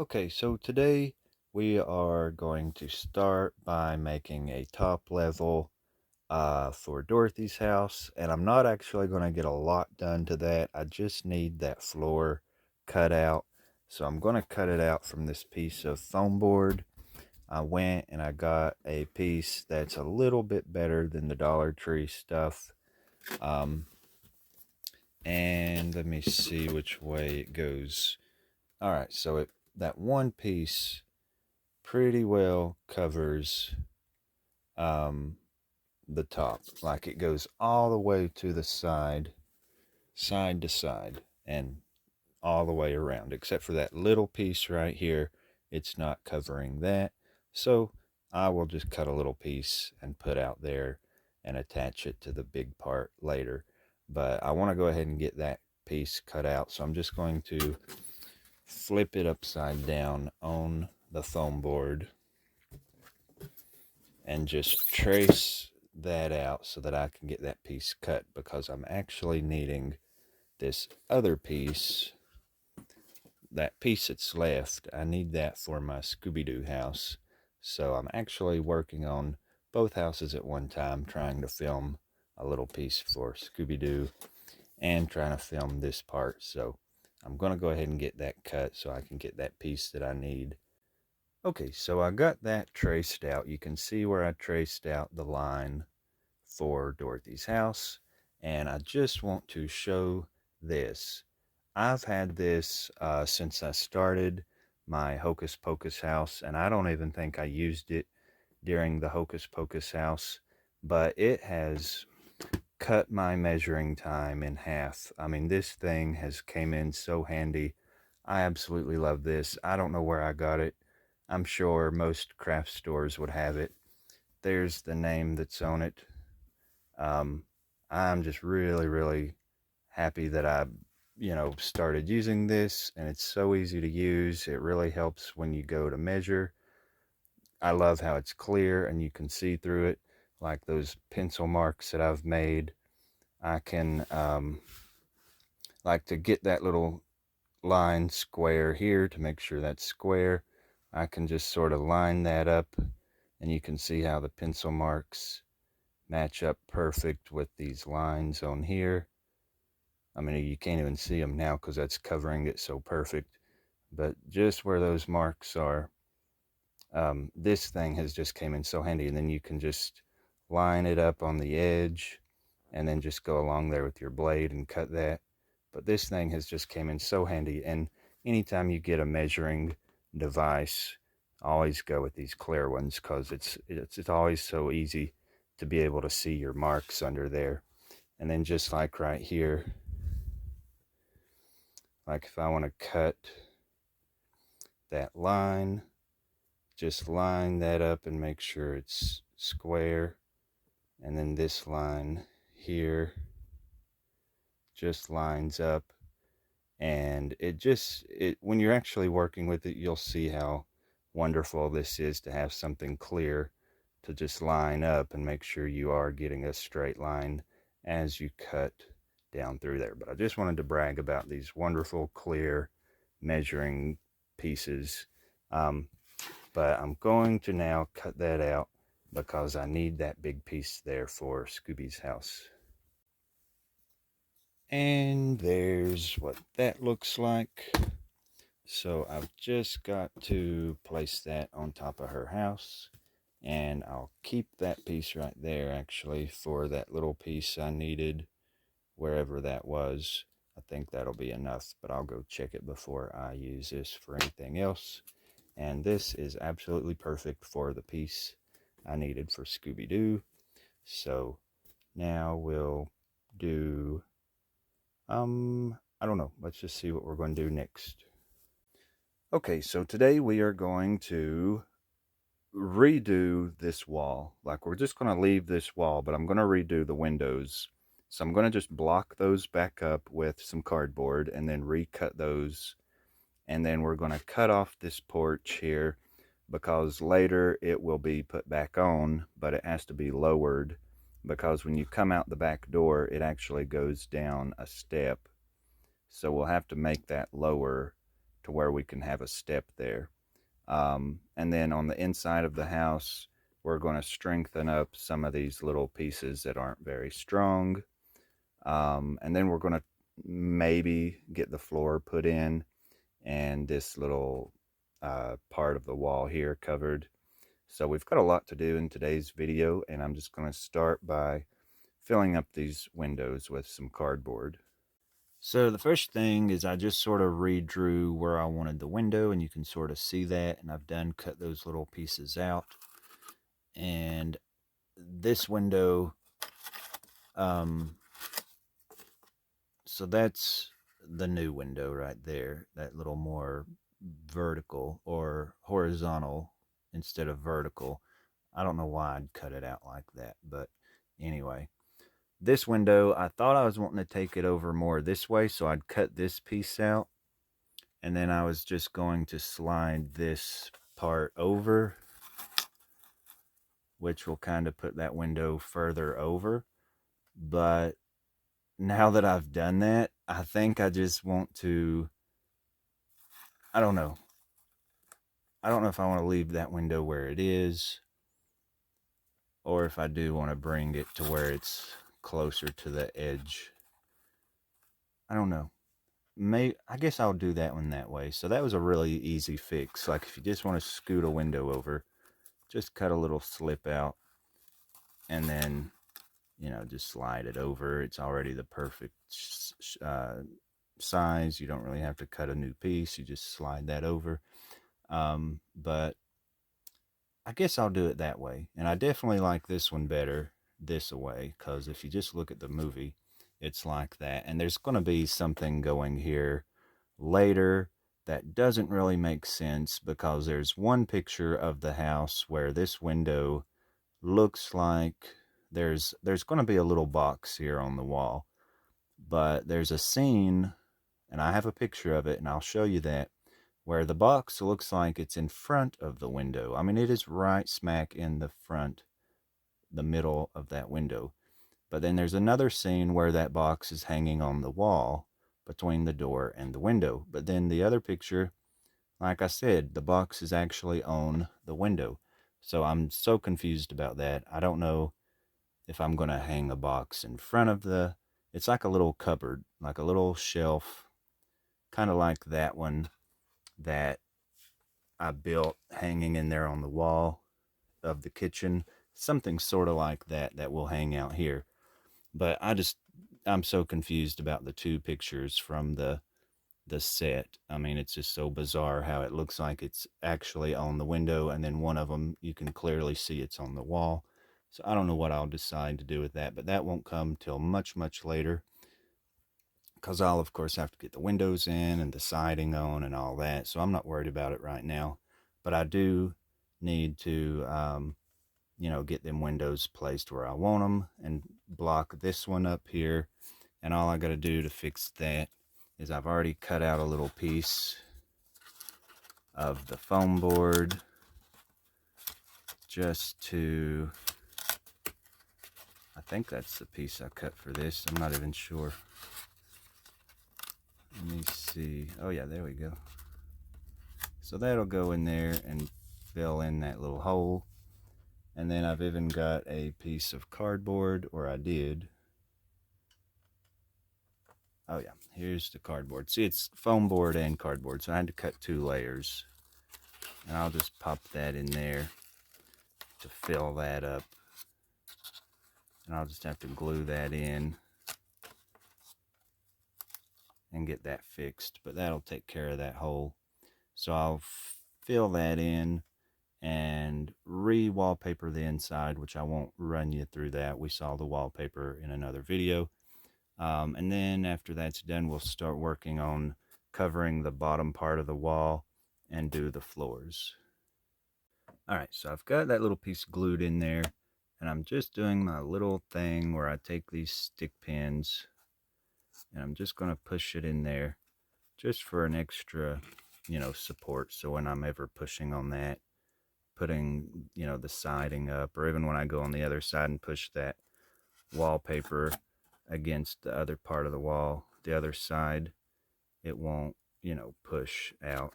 Okay, so today we are going to start by making a top level for Dorothy's house, and I'm not actually going to get a lot done to that. I just need that floor cut out. So I'm going to cut it out from this piece of foam board. I went and I got a piece that's a little bit better than the Dollar Tree stuff. Um, and let me see which way it goes. All right, so that one piece pretty well covers um, the top. Like it goes all the way to the side, side to side, and all the way around, except for that little piece right here. It's not covering that. So I will just cut a little piece and put out there and attach it to the big part later. But I want to go ahead and get that piece cut out. So I'm just going to flip it upside down on the foam board and just trace that out so that I can get that piece cut, because I'm actually needing this other piece, that piece that's left. I need that for my Scooby-Doo house. So I'm actually working on both houses at one time, trying to film a little piece for Scooby-Doo and trying to film this part. So I'm going to go ahead and get that cut so I can get that piece that I need. Okay, so I got that traced out. You can see where I traced out the line for Dorothy's house, and I just want to show this. I've had this since I started my Hocus Pocus house, and I don't even think I used it during the Hocus Pocus house, but it has cut my measuring time in half. I mean, this thing has came in so handy. I absolutely love this. I don't know where I got it. I'm sure most craft stores would have it. There's the name that's on it. um, I'm just really, really happy that I, started using this, and it's so easy to use. It really helps when you go to measure. I love how it's clear and you can see through it, like those pencil marks that I've made. I can, like to get that little line square here to make sure that's square. I can just sort of line that up, and you can see how the pencil marks match up perfect with these lines on here. I mean, you can't even see them now because that's covering it so perfect. But just where those marks are, this thing has just came in so handy. And then you can just line it up on the edge and then just go along there with your blade and cut that. But this thing has just came in so handy. And anytime you get a measuring device, always go with these clear ones, because it's always so easy to be able to see your marks under there. And then just like right here, like if I want to cut that line, just line that up and make sure it's square. And then this line here just lines up. And when you're actually working with it, you'll see how wonderful this is to have something clear to just line up and make sure you are getting a straight line as you cut down through there. But I just wanted to brag about these wonderful clear measuring pieces. But I'm going to now cut that out because I need that big piece there for Scooby's house. And there's what that looks like. So I've just got to place that on top of her house, and I'll keep that piece right there actually for that little piece I needed wherever that was. I think that'll be enough, but I'll go check it before I use this for anything else. And this is absolutely perfect for the piece I needed for Scooby-Doo. So now we'll do, I don't know. Let's just see what we're going to do next. Okay, so today we are going to redo this wall. Like, we're just going to leave this wall, but I'm going to redo the windows. So I'm going to just block those back up with some cardboard and then recut those. And then we're going to cut off this porch here, because later it will be put back on, but it has to be lowered, because when you come out the back door, it actually goes down a step. So we'll have to make that lower to where we can have a step there. And then on the inside of the house, we're going to strengthen up some of these little pieces that aren't very strong. And then we're going to maybe get the floor put in and this little part of the wall here covered. So we've got a lot to do in today's video, and I'm just going to start by filling up these windows with some cardboard. So the first thing is I just sort of redrew where I wanted the window, and you can sort of see that, and I've done cut those little pieces out. And this window, so that's the new window right there, that little more vertical or horizontal instead of vertical. I don't know why I'd cut it out like that, but anyway. This window, I thought I was wanting to take it over more this way, so I'd cut this piece out, and then I was just going to slide this part over, which will kind of put that window further over. But now that I've done that, I think I just want to, I don't know. I don't know if I want to leave that window where it is, or if I do want to bring it to where it's closer to the edge. I don't know. I guess I'll do that one that way. So that was a really easy fix. Like if you just want to scoot a window over, just cut a little slip out and then, just slide it over. It's already the perfect size. You don't really have to cut a new piece. You just slide that over. But I guess I'll do it that way. And I definitely like this one better this way, because if you just look at the movie, it's like that. And there's going to be something going here later that doesn't really make sense, because there's one picture of the house where this window looks like there's going to be a little box here on the wall, but there's a scene, and I have a picture of it, and I'll show you that, where the box looks like it's in front of the window. I mean, it is right smack in the front, the middle of that window. But then there's another scene where that box is hanging on the wall between the door and the window. But then the other picture, like I said, the box is actually on the window. So I'm so confused about that. I don't know if I'm going to hang a box in front of it's like a little cupboard, like a little shelf, kind of like that one that I built hanging in there on the wall of the kitchen. Something sort of like that will hang out here. But I'm so confused about the two pictures from the set. I mean, it's just so bizarre how it looks like it's actually on the window, and then one of them you can clearly see it's on the wall. So I don't know what I'll decide to do with that, but that won't come till much, much later, because I'll of course have to get the windows in and the siding on and all that. So I'm not worried about it right now, but I do need to get them windows placed where I want them and block this one up here. And all I got to do to fix that is I've already cut out a little piece of the foam board I think that's the piece I cut for this. I'm not even sure. Let me see. Oh yeah, there we go. So that'll go in there and fill in that little hole. And then I've even got a piece of cardboard, or I did. Oh yeah, here's the cardboard. See, it's foam board and cardboard, so I had to cut 2 layers. And I'll just pop that in there to fill that up. And I'll just have to glue that in and get that fixed. But that'll take care of that hole. So I'll fill that in and re-wallpaper the inside, which I won't run you through that. We saw the wallpaper in another video. And then after that's done, we'll start working on covering the bottom part of the wall and do the floors. All right, so I've got that little piece glued in there, and I'm just doing my little thing where I take these stick pins and I'm just going to push it in there just for an extra, support. So when I'm ever pushing on that, putting, the siding up, or even when I go on the other side and push that wallpaper against the other part of the wall, the other side, it won't push out,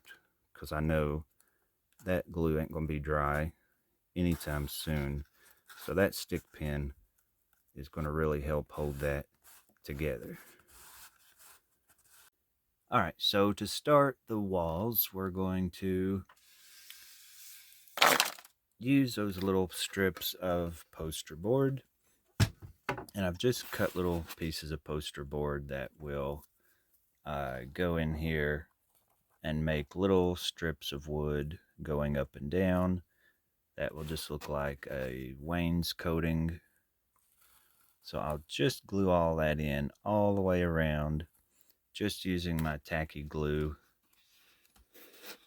because I know that glue ain't going to be dry anytime soon. So that stick pin is going to really help hold that together. All right, so to start the walls, we're going to use those little strips of poster board. And I've just cut little pieces of poster board that will go in here and make little strips of wood going up and down. That will just look like a wainscoting. So I'll just glue all that in all the way around, just using my tacky glue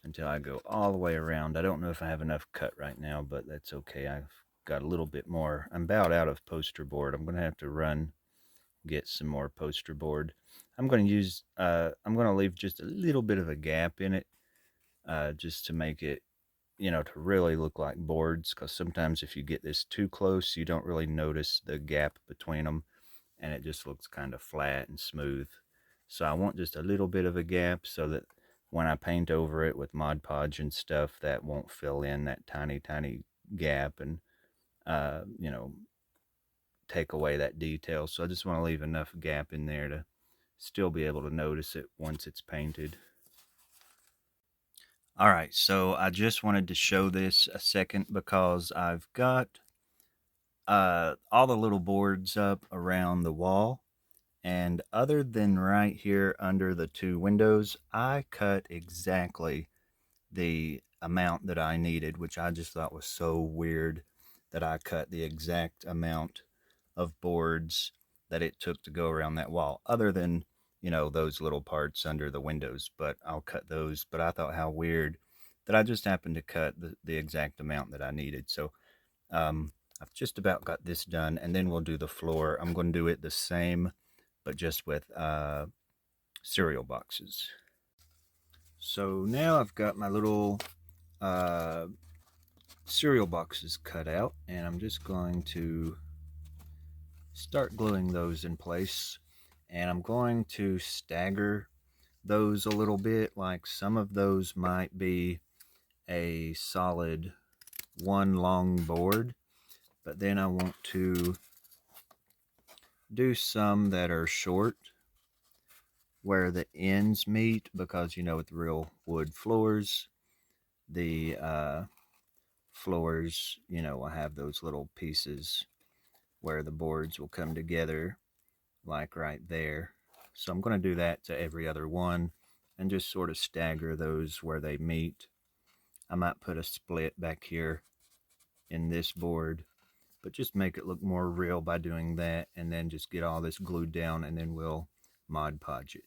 until I go all the way around. I don't know if I have enough cut right now, but that's okay. I've got a little bit more. I'm about out of poster board. I'm going to have to run, get some more poster board. I'm going to leave just a little bit of a gap in it, just to make it, to really look like boards, because sometimes if you get this too close, you don't really notice the gap between them, and it just looks kind of flat and smooth. So I want just a little bit of a gap so that when I paint over it with Mod Podge and stuff, that won't fill in that tiny, tiny gap and, take away that detail. So I just want to leave enough gap in there to still be able to notice it once it's painted. All right, so I just wanted to show this a second because I've got all the little boards up around the wall. And other than right here under the two windows, I cut exactly the amount that I needed, which I just thought was so weird that I cut the exact amount of boards that it took to go around that wall, other than, those little parts under the windows, but I'll cut those. But I thought how weird that I just happened to cut the exact amount that I needed. So I've just about got this done, and then we'll do the floor. I'm going to do it the same, but just with cereal boxes. So now I've got my little cereal boxes cut out, and I'm just going to start gluing those in place. And I'm going to stagger those a little bit. Like some of those might be a solid one long board, but then I want to do some that are short where the ends meet, because with real wood floors, the floors will have those little pieces where the boards will come together, like right there. So I'm going to do that to every other one and just sort of stagger those where they meet. I might put a split back here in this board, but just make it look more real by doing that, and then just get all this glued down, and then we'll Mod Podge it.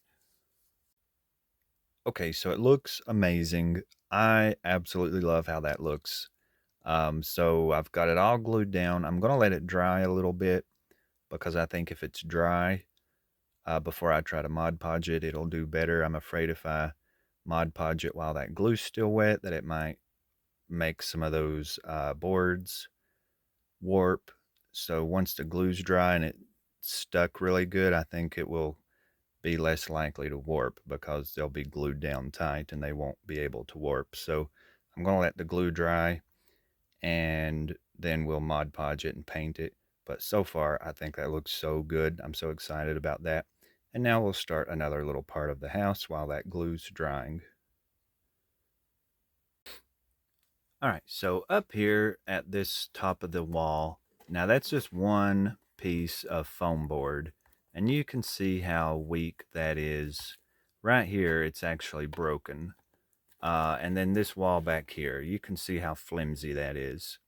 Okay, so it looks amazing. I absolutely love how that looks. So I've got it all glued down. I'm going to let it dry a little bit, because I think if it's dry, before I try to Mod Podge it, it'll do better. I'm afraid if I Mod Podge it while that glue's still wet, that it might make some of those boards warp. So once the glue's dry and it's stuck really good, I think it will be less likely to warp, because they'll be glued down tight and they won't be able to warp. So I'm going to let the glue dry, and then we'll Mod Podge it and paint it. But so far, I think that looks so good. I'm so excited about that. And now we'll start another little part of the house while that glue's drying. All right, so up here at this top of the wall, now that's just one piece of foam board, and you can see how weak that is. Right here, it's actually broken. And then this wall back here, you can see how flimsy that is.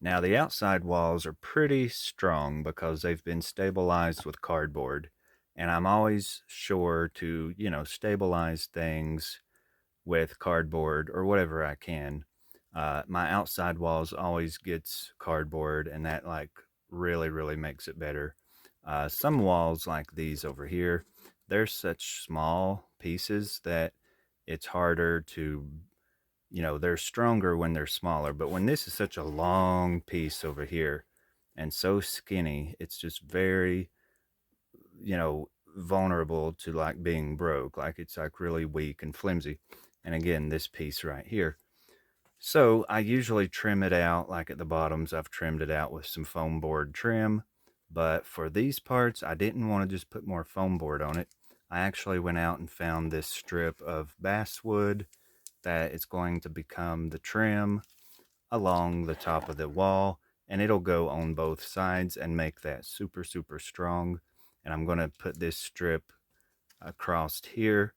Now the outside walls are pretty strong because they've been stabilized with cardboard, and I'm always sure to, stabilize things with cardboard or whatever I can. My outside walls always gets cardboard, and that really, really makes it better. Some walls like these over here, they're such small pieces that it's harder to, they're stronger when they're smaller. But when this is such a long piece over here and so skinny, it's just very, vulnerable to like being broke, like it's like really weak and flimsy. And again, this piece right here. So I usually trim it out, like at the bottoms, I've trimmed it out with some foam board trim. But for these parts, I didn't want to just put more foam board on it. I actually went out and found this strip of basswood that is going to become the trim along the top of the wall, and it'll go on both sides and make that super, super strong. And I'm going to put this strip across here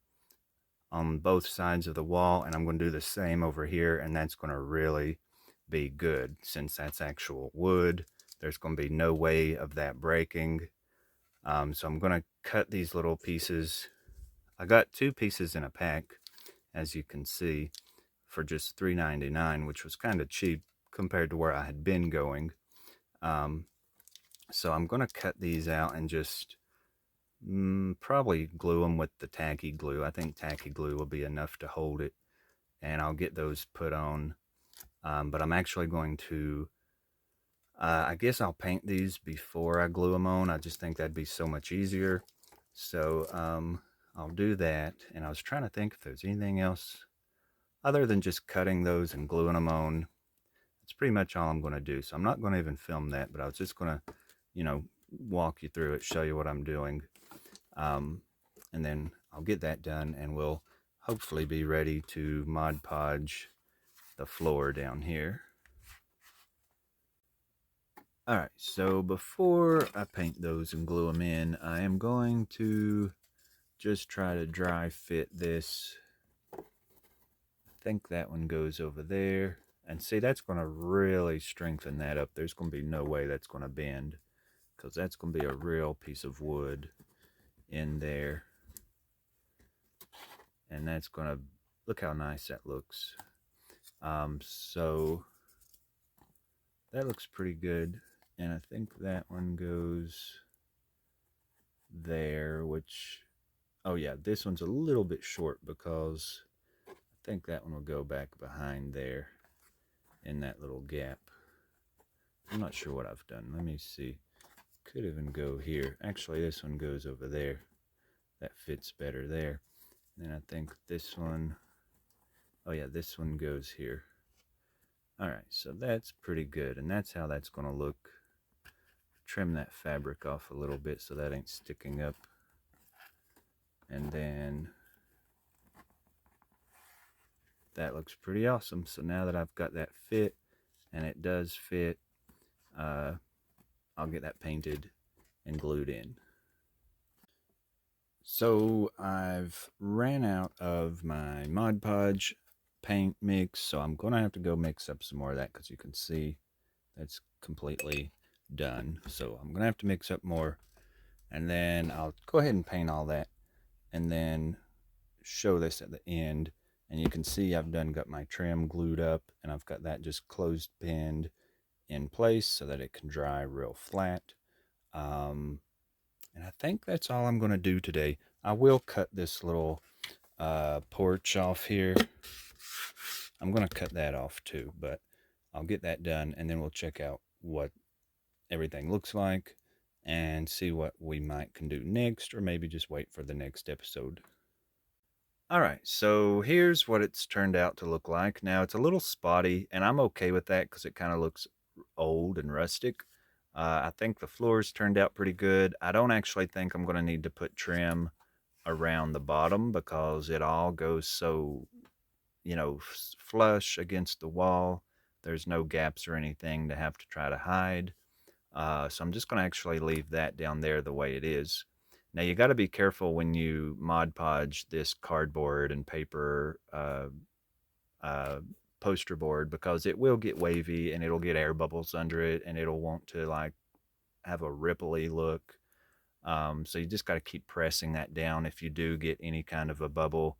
on both sides of the wall, and I'm going to do the same over here, and that's going to really be good. Since that's actual wood, there's going to be no way of that breaking. So I'm going to cut these little pieces. I got 2 pieces in a pack, as you can see, for just $3.99, which was kind of cheap compared to where I had been going. So I'm going to cut these out and just probably glue them with the tacky glue. I think tacky glue will be enough to hold it, and I'll get those put on. But I'm actually going to, I guess I'll paint these before I glue them on. I just think that'd be so much easier. So I'll do that. And I was trying to think if there's anything else other than just cutting those and gluing them on. That's pretty much all I'm going to do. So I'm not going to even film that, but I was just going to, walk you through it, show you what I'm doing. And then I'll get that done, and we'll hopefully be ready to Mod Podge the floor down here. Alright, so before I paint those and glue them in, I am going to just try to dry fit this. I think that one goes over there. And see, that's going to really strengthen that up. There's going to be no way that's going to bend, because that's going to be a real piece of wood in there. And that's going to, look how nice that looks. So that looks pretty good. And I think that one goes there, which, oh yeah, this one's a little bit short because I think that one will go back behind there in that little gap. I'm not sure what I've done. Let me see. Could even go here. Actually, this one goes over there. That fits better there. And I think this one, oh yeah, this one goes here. Alright, so that's pretty good, and that's how that's going to look. Trim that fabric off a little bit so that ain't sticking up. And then that looks pretty awesome. So now that I've got that fit, and it does fit, I'll get that painted and glued in. So I've ran out of my Mod Podge paint mix, so I'm going to have to go mix up some more of that, because you can see that's completely done. So I'm going to have to mix up more, and then I'll go ahead and paint all that, and then show this at the end. And you can see I've got my trim glued up, and I've got that just closed pinned in place so that it can dry real flat. And I think that's all I'm going to do today. I will cut this little porch off here. I'm going to cut that off too, but I'll get that done, and then we'll check out what everything looks like and see what we can do next, or maybe just wait for the next episode. Alright, so here's what it's turned out to look like. Now, it's a little spotty, and I'm okay with that because it kind of looks old and rustic. I think the floors turned out pretty good. I don't actually think I'm going to need to put trim around the bottom, because it all goes so, flush against the wall. There's no gaps or anything to have to try to hide. So I'm just going to actually leave that down there the way it is. Now, you got to be careful when you Mod Podge this cardboard and paper poster board, because it will get wavy and it'll get air bubbles under it, and it'll want to like have a ripply look. So you just got to keep pressing that down. If you do get any kind of a bubble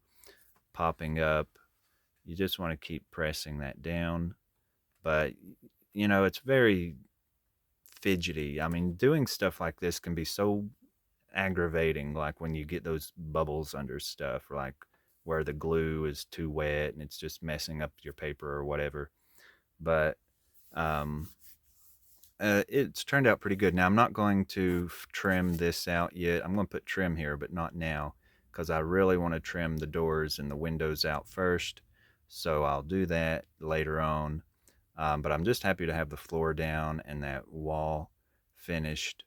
popping up, you just want to keep pressing that down. But, it's very fidgety. I mean, doing stuff like this can be so aggravating, like when you get those bubbles under stuff, like where the glue is too wet and it's just messing up your paper or whatever. But it's turned out pretty good. Now, I'm not going to trim this out yet. I'm going to put trim here, but not now, because I really want to trim the doors and the windows out first. So I'll do that later on. But I'm just happy to have the floor down and that wall finished.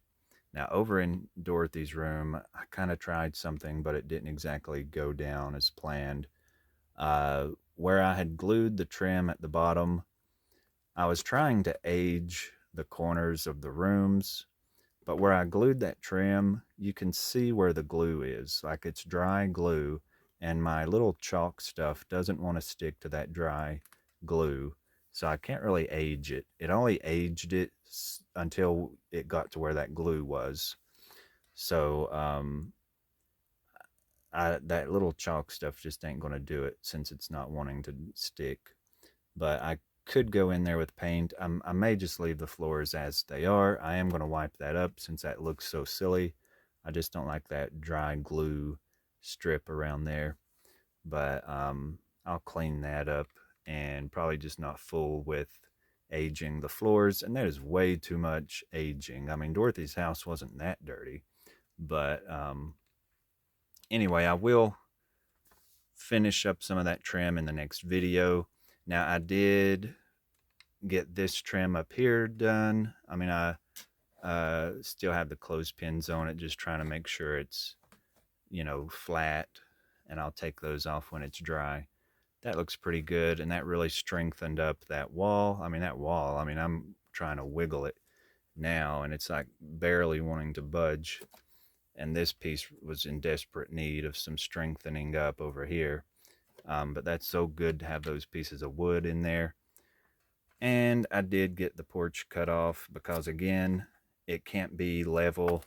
Now, over in Dorothy's room, I kind of tried something, but it didn't exactly go down as planned. Where I had glued the trim at the bottom, I was trying to age the corners of the rooms, but where I glued that trim, you can see where the glue is. Like, it's dry glue, and my little chalk stuff doesn't want to stick to that dry glue. So I can't really age it. It only aged it until it got to where that glue was. So that little chalk stuff just ain't going to do it since it's not wanting to stick. But I could go in there with paint. I may just leave the floors as they are. I am going to wipe that up since that looks so silly. I just don't like that dry glue strip around there. But I'll clean that up and probably just not fool with aging the floors. And that is way too much aging. I mean, Dorothy's house wasn't that dirty. But anyway, I will finish up some of that trim in the next video. Now, I did get this trim up here done. I mean, I still have the clothespins on it, just trying to make sure it's, flat, and I'll take those off when it's dry. That looks pretty good, and that really strengthened up that wall. I mean, I'm trying to wiggle it now, and it's like barely wanting to budge. And this piece was in desperate need of some strengthening up over here. But that's so good to have those pieces of wood in there. And I did get the porch cut off because, again, it can't be level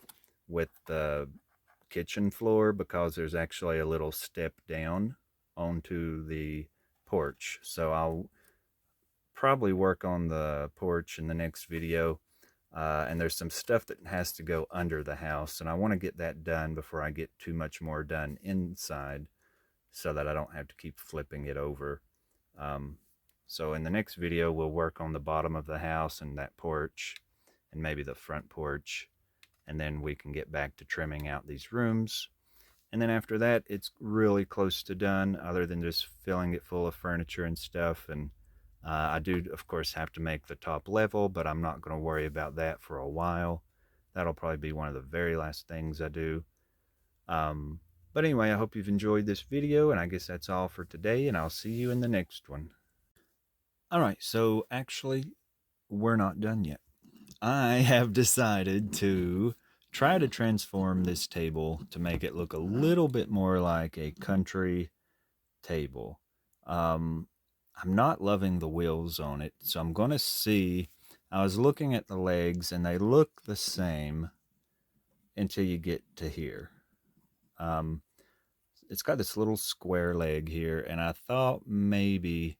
with the kitchen floor because there's actually a little step down onto the porch. So I'll probably work on the porch in the next video. And there's some stuff that has to go under the house, and I want to get that done before I get too much more done inside so that I don't have to keep flipping it over. So in the next video, we'll work on the bottom of the house and that porch and maybe the front porch, and then we can get back to trimming out these rooms. And then after that, it's really close to done, other than just filling it full of furniture and stuff. And I do, of course, have to make the top level, but I'm not going to worry about that for a while. That'll probably be one of the very last things I do. But anyway, I hope you've enjoyed this video, and I guess that's all for today, and I'll see you in the next one. All right, so actually, we're not done yet. I have decided to try to transform this table to make it look a little bit more like a country table. I'm not loving the wheels on it, so I'm going to see. I was looking at the legs, and they look the same until you get to here. It's got this little square leg here, and I thought maybe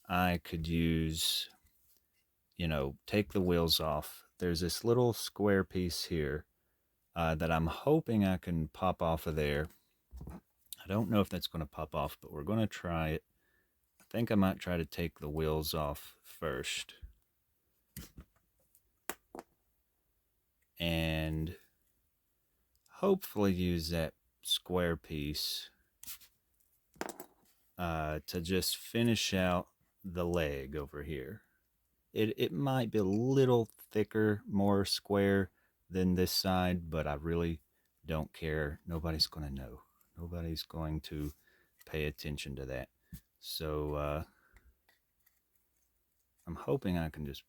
I could use, take the wheels off. There's this little square piece here that I'm hoping I can pop off of there. I don't know if that's going to pop off, but we're going to try it. I think I might try to take the wheels off first. And hopefully use that square piece to just finish out the leg over here. It might be a little thicker, more square than this side, but I really don't care. Nobody's going to know. Nobody's going to pay attention to that. So I'm hoping I can just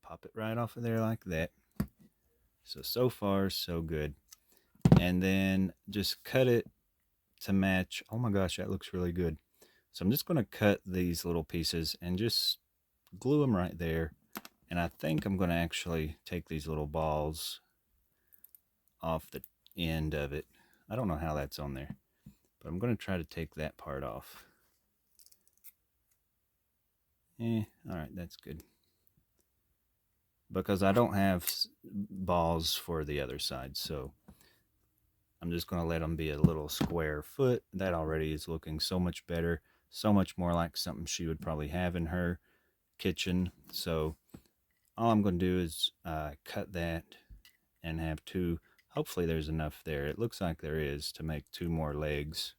pop it right off of there like that. So far, so good. And then just cut it to match. Oh my gosh, that looks really good. So I'm just going to cut these little pieces and just glue them right there. And I think I'm going to actually take these little balls off the end of it. I don't know how that's on there, but I'm going to try to take that part off. All right, that's good. Because I don't have balls for the other side, so I'm just going to let them be a little square foot. That already is looking so much better, so much more like something she would probably have in her kitchen. So all I'm going to do is cut that and have two. Hopefully there's enough there. It looks like there is to make two more legs.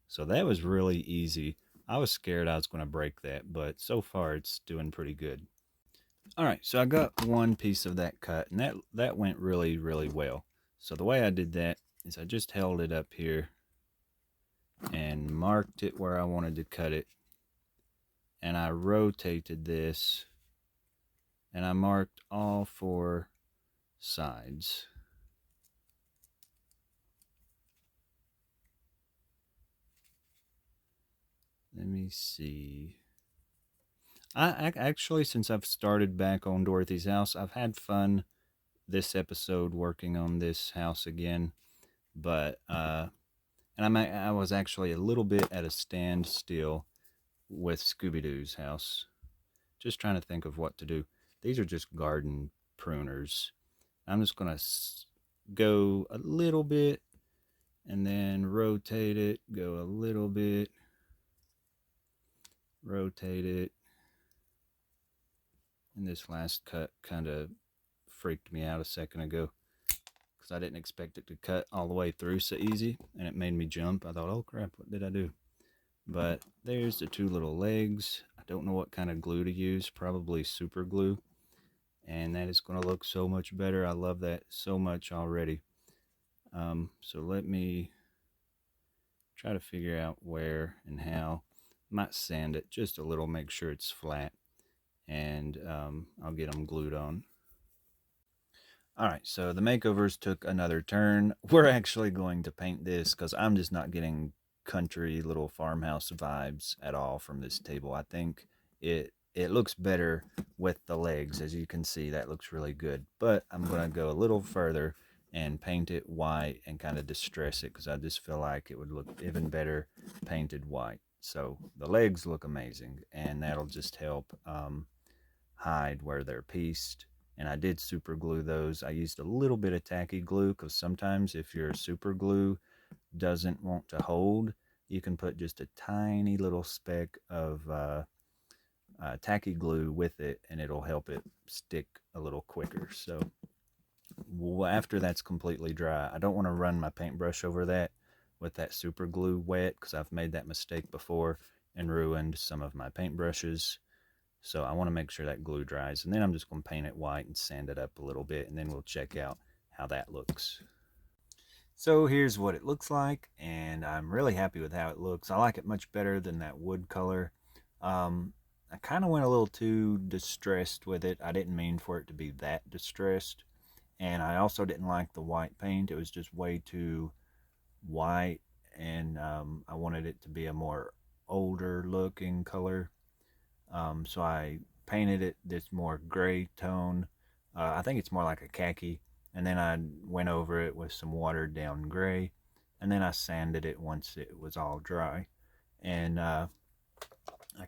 So that was really easy. I was scared I was going to break that, but so far it's doing pretty good. All right, so I got one piece of that cut, and that went really, really well. So the way I did that is I just held it up here and marked it where I wanted to cut it, and I rotated this, and I marked all four sides. Let me see. I actually, since I've started back on Dorothy's house, I've had fun this episode working on this house again, but and I was actually a little bit at a standstill with Scooby-Doo's house, just trying to think of what to do. These are just garden pruners. I'm just gonna go a little bit and then rotate it, go a little bit, rotate it. And this last cut kind of freaked me out a second ago because I didn't expect it to cut all the way through so easy, and it made me jump. I thought, oh crap, what did I do? But there's the two little legs. I don't know what kind of glue to use, probably super glue, and that is going to look so much better. I love that so much already. So let me try to figure out where and how. Might sand it just a little, make sure it's flat, and I'll get them glued on. Alright, so the makeovers took another turn. We're actually going to paint this because I'm just not getting country little farmhouse vibes at all from this table. I think it looks better with the legs. As you can see, that looks really good. But I'm going to go a little further and paint it white and kind of distress it because I just feel like it would look even better painted white. So the legs look amazing, and that'll just help hide where they're pieced. And I did super glue those. I used a little bit of tacky glue because sometimes if your super glue doesn't want to hold, you can put just a tiny little speck of tacky glue with it, and it'll help it stick a little quicker. So after that's completely dry, I don't want to run my paintbrush over that with that super glue wet because I've made that mistake before and ruined some of my paintbrushes. So I want to make sure that glue dries, and then I'm just going to paint it white and sand it up a little bit, and then we'll check out how that looks. So here's what it looks like, and I'm really happy with how it looks. I like it much better than that wood color. I kind of went a little too distressed with it. I didn't mean for it to be that distressed, and I also didn't like the white paint. It was just way too white, and I wanted it to be a more older looking color. So I painted it this more gray tone. I think it's more like a khaki. And then I went over it with some watered down gray. And then I sanded it once it was all dry. And I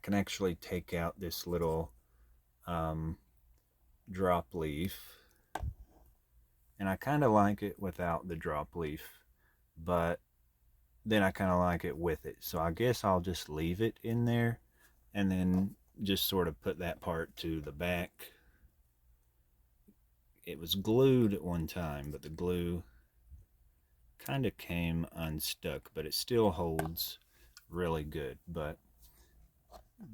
can actually take out this little drop leaf. And I kind of like it without the drop leaf. But then I kind of like it with it. So I guess I'll just leave it in there. And then just sort of put that part to the back. It was glued at one time, but the glue kind of came unstuck, but it still holds really good. But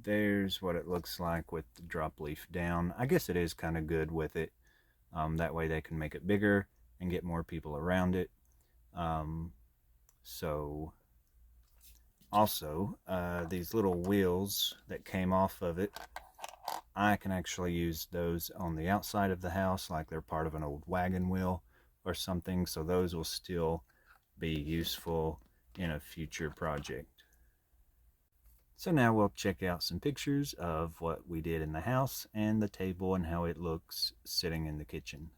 there's what it looks like with the drop leaf down. I guess it is kind of good with it. That way they can make it bigger and get more people around it. So also these little wheels that came off of it, I can actually use those on the outside of the house like they're part of an old wagon wheel or something, so those will still be useful in a future project. So now we'll check out some pictures of what we did in the house and the table and how it looks sitting in the kitchen.